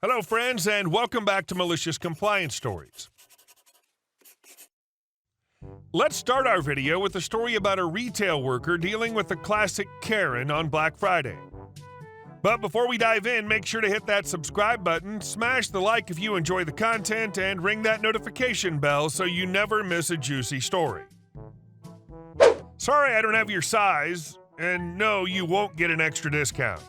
Hello, friends, and welcome back to Malicious Compliance Stories. Let's start our video with a story about a retail worker dealing with the classic Karen on Black Friday. But before we dive in, make sure to hit that subscribe button, smash the like if you enjoy the content, and ring that notification bell so you never miss a juicy story. Sorry I don't have your size, and no, you won't get an extra discount.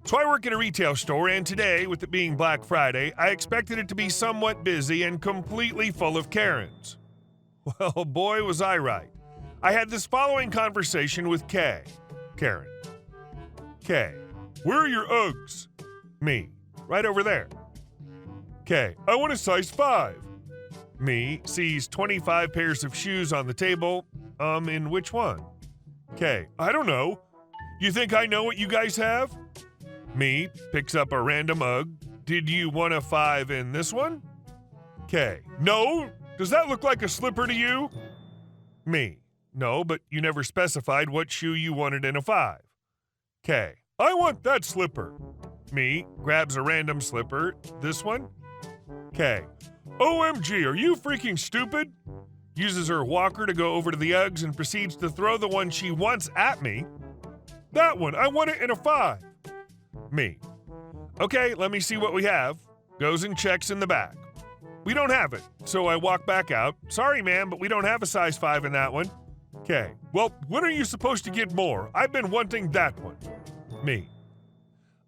So I work at a retail store, and today, with it being Black Friday, I expected it to be somewhat busy and completely full of Karens. Well, boy, was I right. I had this following conversation with Kay. Karen. Kay. Where are your Uggs? Me. Right over there. Kay. I want a size 5. Me. Sees 25 pairs of shoes on the table. In which one? Kay. I don't know. You think I know what you guys have? Me. Picks up a random Ugg. Did you want a 5 in this one? Kay. No. Does that look like a slipper to you? Me. No, but you never specified what shoe you wanted in a 5. Kay. I want that slipper. Me. Grabs a random slipper. This one? Kay. OMG, are you freaking stupid? Uses her walker to go over to the Uggs and proceeds to throw the one she wants at me. That one, I want it in a 5. Me. Okay, let me see what we have. Goes and checks in the back. We don't have it, so I walk back out. Sorry, ma'am, but we don't have a size 5 in that one. Okay. Well, when are you supposed to get more? I've been wanting that one. Me.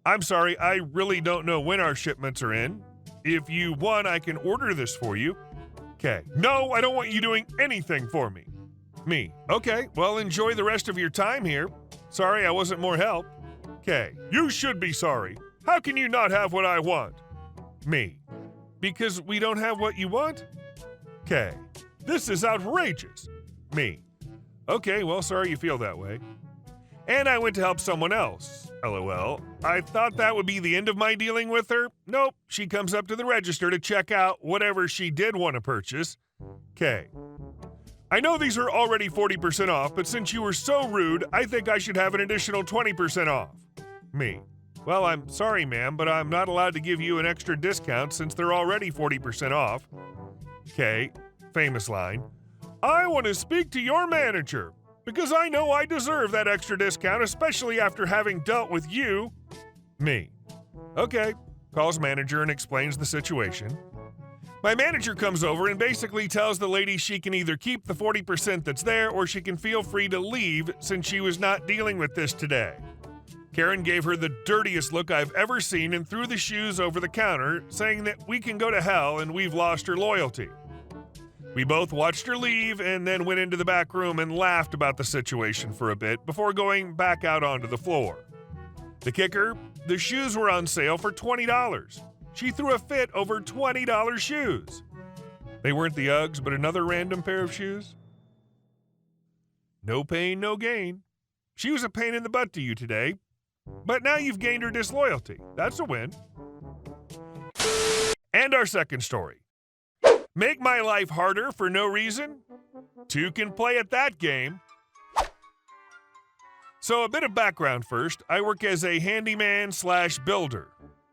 I'm sorry, I really don't know when our shipments are in. If you want, I can order this for you. Okay. No, I don't want you doing anything for me. Me. Okay, well, enjoy the rest of your time here. Sorry I wasn't more help. Okay. You should be sorry. How can you not have what I want? Me. Because we don't have what you want? Okay. This is outrageous. Me. Okay, well, sorry you feel that way. And I went to help someone else. LOL. I thought that would be the end of my dealing with her. Nope. She comes up to the register to check out whatever she did want to purchase. Okay. I know these are already 40% off, but since you were so rude, I think I should have an additional 20% off. Me. Well, I'm sorry, ma'am, but I'm not allowed to give you an extra discount since they're already 40% off. Okay. Famous line. I want to speak to your manager, because I know I deserve that extra discount, especially after having dealt with you. Me. Okay. Calls manager and explains the situation. My manager comes over and basically tells the lady she can either keep the 40% that's there or she can feel free to leave since she was not dealing with this today. Karen gave her the dirtiest look I've ever seen and threw the shoes over the counter, saying that we can go to hell and we've lost her loyalty. We both watched her leave and then went into the back room and laughed about the situation for a bit before going back out onto the floor. The kicker, the shoes were on sale for $20. She threw a fit over $20 shoes. They weren't the Uggs, but another random pair of shoes. No pain, no gain. She was a pain in the butt to you today, but now you've gained her disloyalty. That's a win. And our second story. Make my life harder for no reason? Two can play at that game. So a bit of background first. I work as a handyman/builder.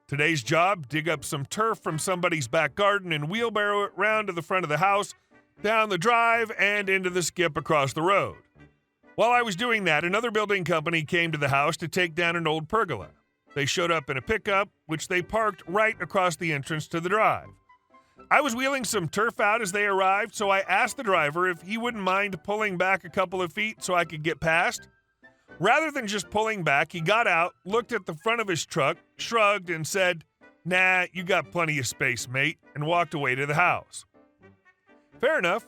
Today's job, dig up some turf from somebody's back garden and wheelbarrow it round to the front of the house, down the drive, and into the skip across the road. While I was doing that, another building company came to the house to take down an old pergola. They showed up in a pickup, which they parked right across the entrance to the drive. I was wheeling some turf out as they arrived, so I asked the driver if he wouldn't mind pulling back a couple of feet so I could get past. Rather than just pulling back, he got out, looked at the front of his truck, shrugged, and said, "Nah, you got plenty of space, mate," and walked away to the house. Fair enough.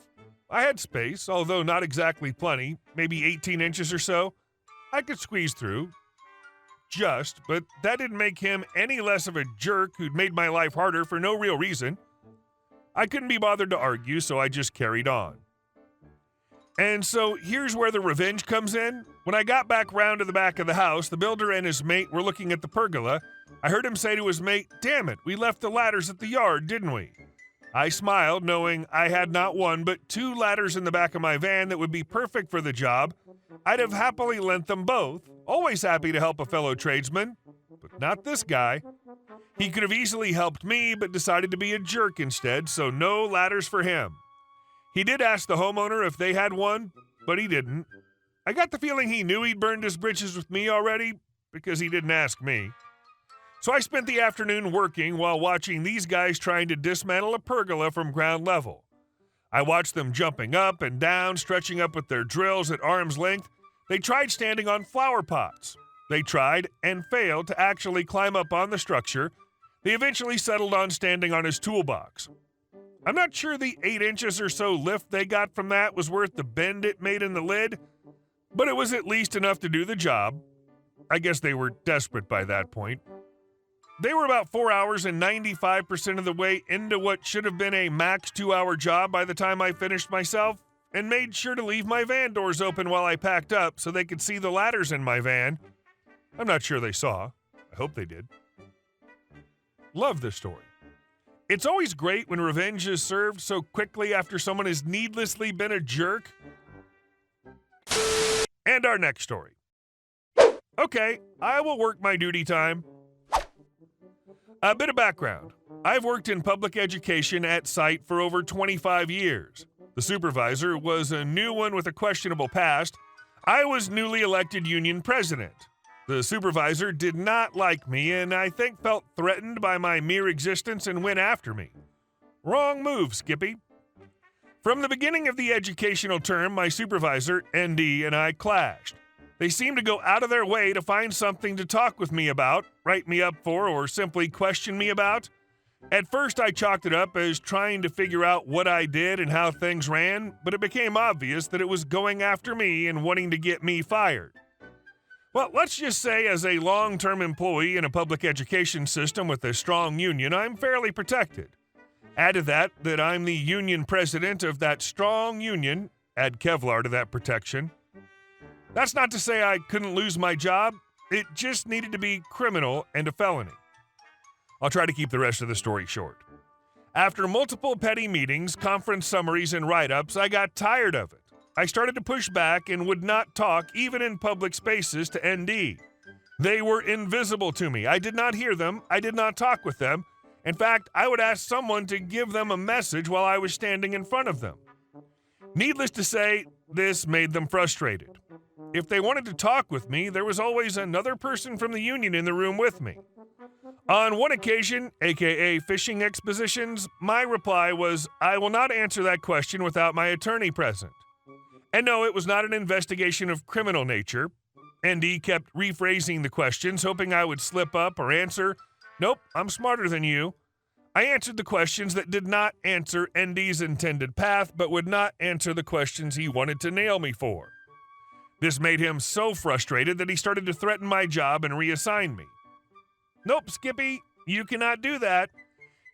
I had space, although not exactly plenty, maybe 18 inches or so. I could squeeze through. But that didn't make him any less of a jerk who'd made my life harder for no real reason. I couldn't be bothered to argue, so I just carried on. And so here's where the revenge comes in. When I got back round to the back of the house, the builder and his mate were looking at the pergola. I heard him say to his mate, "Damn it, we left the ladders at the yard, didn't we?" I smiled, knowing I had not one but 2 ladders in the back of my van that would be perfect for the job. I'd have happily lent them both, always happy to help a fellow tradesman, but not this guy. He could have easily helped me, but decided to be a jerk instead, so no ladders for him. He did ask the homeowner if they had one, but he didn't. I got the feeling he knew he'd burned his britches with me already, because he didn't ask me. So I spent the afternoon working while watching these guys trying to dismantle a pergola from ground level. I watched them jumping up and down, stretching up with their drills at arm's length. They tried standing on flower pots. They tried and failed to actually climb up on the structure. They eventually settled on standing on his toolbox. I'm not sure the 8 inches or so lift they got from that was worth the bend it made in the lid, but it was at least enough to do the job. I guess they were desperate by that point. They were about 4 hours and 95% of the way into what should have been a max 2-hour job by the time I finished myself, and made sure to leave my van doors open while I packed up so they could see the ladders in my van. I'm not sure they saw. I hope they did. Love this story. It's always great when revenge is served so quickly after someone has needlessly been a jerk. And our next story. Okay, I will work my duty time. A bit of background. I've worked in public education at site for over 25 years. The supervisor was a new one with a questionable past. I was newly elected union president. The supervisor did not like me and I think felt threatened by my mere existence and went after me. Wrong move, Skippy. From the beginning of the educational term, my supervisor, ND, and I clashed. They seemed to go out of their way to find something to talk with me about, write me up for, or simply question me about. At first, I chalked it up as trying to figure out what I did and how things ran, but it became obvious that it was going after me and wanting to get me fired. Well, let's just say as a long-term employee in a public education system with a strong union, I'm fairly protected. Add to that I'm the union president of that strong union, add Kevlar to that protection. That's not to say I couldn't lose my job, it just needed to be criminal and a felony. I'll try to keep the rest of the story short. After multiple petty meetings, conference summaries, and write-ups, I got tired of it. I started to push back and would not talk, even in public spaces, to ND. They were invisible to me. I did not hear them. I did not talk with them. In fact, I would ask someone to give them a message while I was standing in front of them. Needless to say, this made them frustrated. If they wanted to talk with me, there was always another person from the union in the room with me. On one occasion, aka fishing expositions, my reply was, I will not answer that question without my attorney present. And no, it was not an investigation of criminal nature. ND kept rephrasing the questions, hoping I would slip up or answer, nope, I'm smarter than you. I answered the questions that did not answer ND's intended path, but would not answer the questions he wanted to nail me for. This made him so frustrated that he started to threaten my job and reassign me. Nope, Skippy, you cannot do that.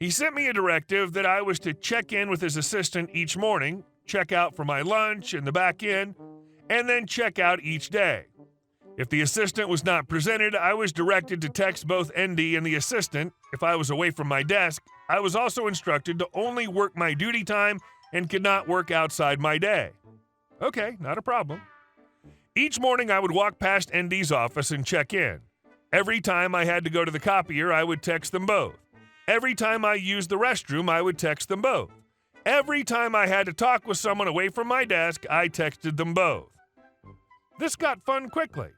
He sent me a directive that I was to check in with his assistant each morning, check out for my lunch in the back end, and then check out each day. If the assistant was not presented, I was directed to text both ND and the assistant. If I was away from my desk, I was also instructed to only work my duty time and could not work outside my day. Okay, not a problem. Each morning I would walk past ND's office and check in. Every time I had to go to the copier, I would text them both. Every time I used the restroom, I would text them both. Every time I had to talk with someone away from my desk, I texted them both. This got fun quickly.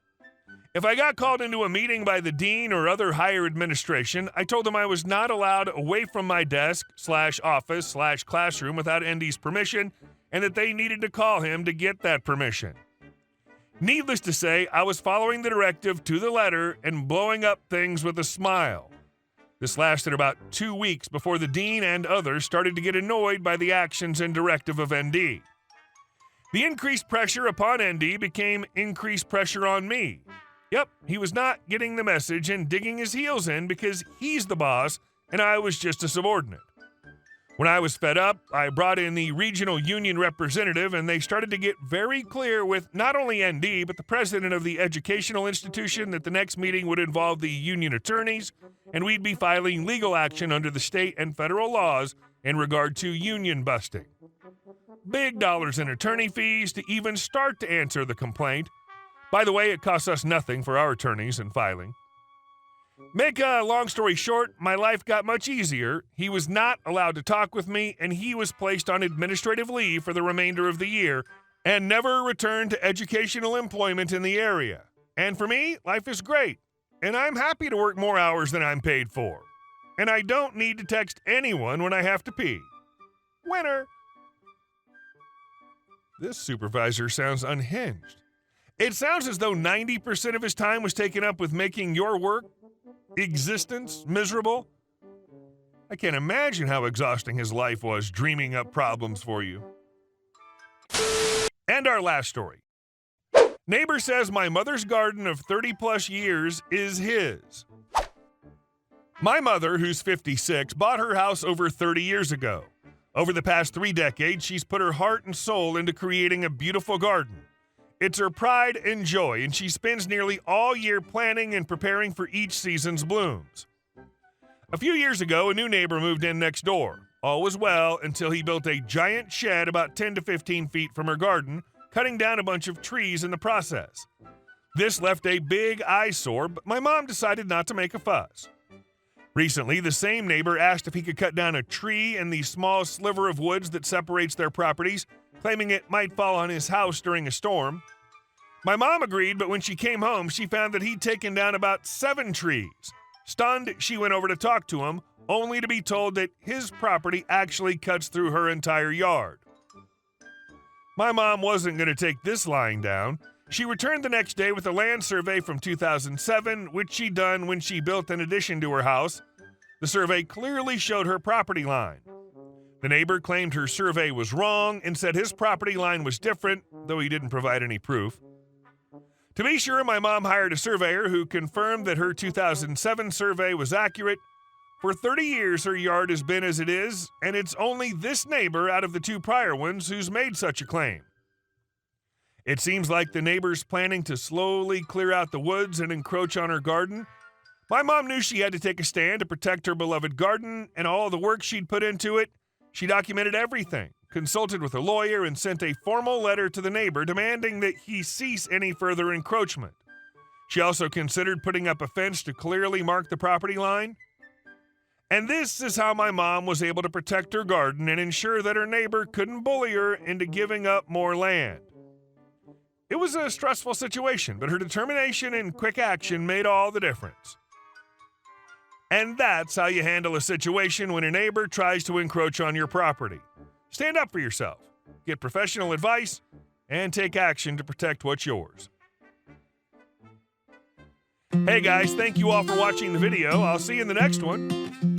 If I got called into a meeting by the dean or other higher administration, I told them I was not allowed away from my desk/office/classroom without ND's permission, and that they needed to call him to get that permission. Needless to say, I was following the directive to the letter and blowing up things with a smile. This lasted about 2 weeks before the dean and others started to get annoyed by the actions and directive of ND. The increased pressure upon ND became increased pressure on me. Yep, he was not getting the message and digging his heels in because he's the boss and I was just a subordinate. When I was fed up, I brought in the regional union representative and they started to get very clear with not only ND but the president of the educational institution that the next meeting would involve the union attorneys and we'd be filing legal action under the state and federal laws in regard to union busting. Big dollars in attorney fees to even start to answer the complaint. By the way, it costs us nothing for our attorneys and filing. Make a long story short, my life got much easier. He was not allowed to talk with me, and he was placed on administrative leave for the remainder of the year and never returned to educational employment in the area. And for me, life is great, and I'm happy to work more hours than I'm paid for. And I don't need to text anyone when I have to pee. Winner! This supervisor sounds unhinged. It sounds as though 90% of his time was taken up with making your work, existence, miserable. I can't imagine how exhausting his life was dreaming up problems for you. And our last story. Neighbor says my mother's garden of 30 plus years is his. My mother, who's 56, bought her house over 30 years ago. Over the past 3 decades, she's put her heart and soul into creating a beautiful garden. It's her pride and joy, and she spends nearly all year planning and preparing for each season's blooms. A few years ago, a new neighbor moved in next door. All was well until he built a giant shed about 10 to 15 feet from her garden, cutting down a bunch of trees in the process. This left a big eyesore, but my mom decided not to make a fuss. Recently, the same neighbor asked if he could cut down a tree in the small sliver of woods that separates their properties, claiming it might fall on his house during a storm. My mom agreed, but when she came home, she found that he'd taken down about 7 trees. Stunned, she went over to talk to him, only to be told that his property actually cuts through her entire yard. My mom wasn't going to take this lying down. She returned the next day with a land survey from 2007, which she'd done when she built an addition to her house. The survey clearly showed her property line. The neighbor claimed her survey was wrong and said his property line was different, though he didn't provide any proof. To be sure, my mom hired a surveyor who confirmed that her 2007 survey was accurate. For 30 years, her yard has been as it is, and it's only this neighbor out of the 2 prior ones who's made such a claim. It seems like the neighbor's planning to slowly clear out the woods and encroach on her garden. My mom knew she had to take a stand to protect her beloved garden and all the work she'd put into it. She documented everything, consulted with a lawyer, and sent a formal letter to the neighbor demanding that he cease any further encroachment. She also considered putting up a fence to clearly mark the property line. And this is how my mom was able to protect her garden and ensure that her neighbor couldn't bully her into giving up more land. It was a stressful situation, but her determination and quick action made all the difference. And that's how you handle a situation when a neighbor tries to encroach on your property. Stand up for yourself, get professional advice, and take action to protect what's yours. Hey guys, thank you all for watching the video. I'll see you in the next one.